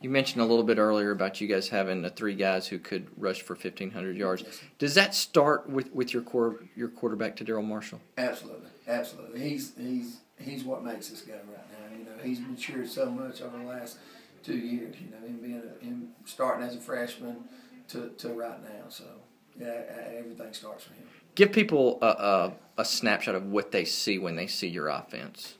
You mentioned a little bit earlier about you guys having three guys who could rush for 1,500 yards. Does that start with your quarterback, to Daryl Marshall? Absolutely, absolutely. He's what makes us go right now. You know, he's matured so much over the last 2 years. You know, him starting as a freshman to right now. So yeah, everything starts with him. Give people a snapshot of what they see when they see your offense.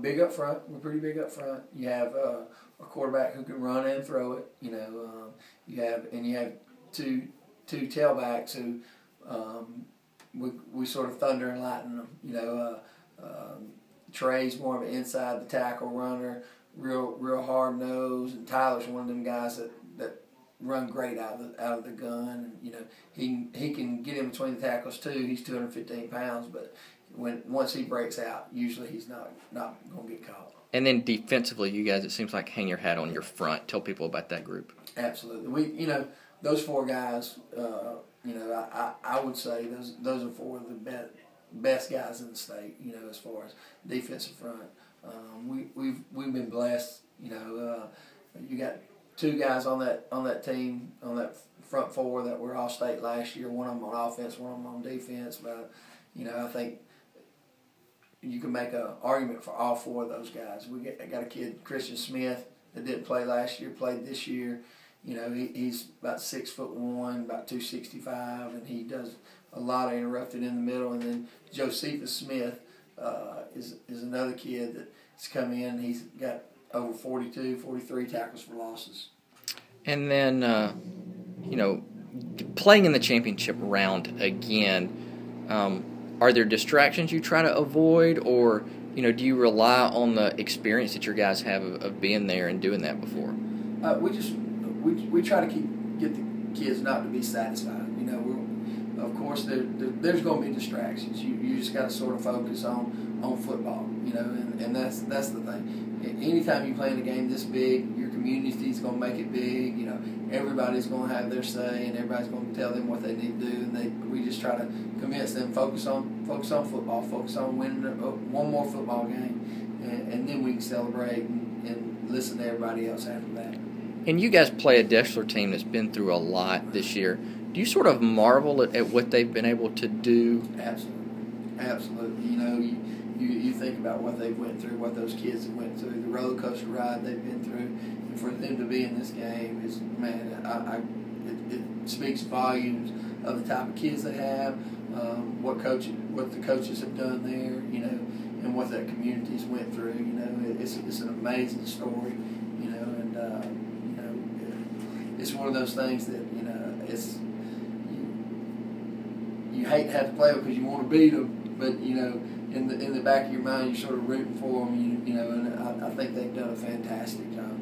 Big up front. We're pretty big up front. You have a quarterback who can run and throw it. You know, you have two tailbacks who we sort of thunder and lighten them. You know, Trey's more of an inside the tackle runner, real hard nose, and Tyler's one of them guys that run great out of the gun. And you know, he can get in between the tackles too. He's 215 pounds, but once he breaks out, usually he's not going to get caught. And then defensively, you guys, it seems like hang your hat on your front. Tell people about that group. Absolutely. Those four guys. I would say those are four of the best guys in the state. You know, as far as defensive front, we've been blessed. You know, you got two guys on that team, on that front four that were all state last year. One of them on offense, one of them on defense. But you know, I think you can make an argument for all four of those guys. I got a kid, Christian Smith, that didn't play last year, played this year. You know, he's about 6'1", about 265, and he does a lot of interrupted in the middle. And then Josephus Smith is another kid that's come in. He's got over 42, 43 tackles for losses. And then, playing in the championship round again, are there distractions you try to avoid, or do you rely on the experience that your guys have of being there and doing that before? We try to get the kids not to be satisfied. You know, of course there's going to be distractions. You just got to sort of focus on football. You know, and that's the thing. Anytime you play in a game this big, your community's going to make it big. You know, everybody's going to have their say, and everybody's going to tell them what they need to do. And we just try to convince them focus on football, focus on winning one more football game, and then we can celebrate and listen to everybody else after that. And you guys play a Deshler team that's been through a lot this year. Do you sort of marvel at what they've been able to do? Absolutely. You know, you think about what they've went through, what those kids have went through, the roller coaster ride they've been through, and for them to be in this game is, man, it speaks volumes of the type of kids they have, what the coaches have done there, you know, and what that community's went through. You know, it's an amazing story, you know, and it's one of those things that, you know, it's you hate to have to play them because you want to beat them, but you know, in the back of your mind, you're sort of rooting for them. You know, and I think they've done a fantastic job.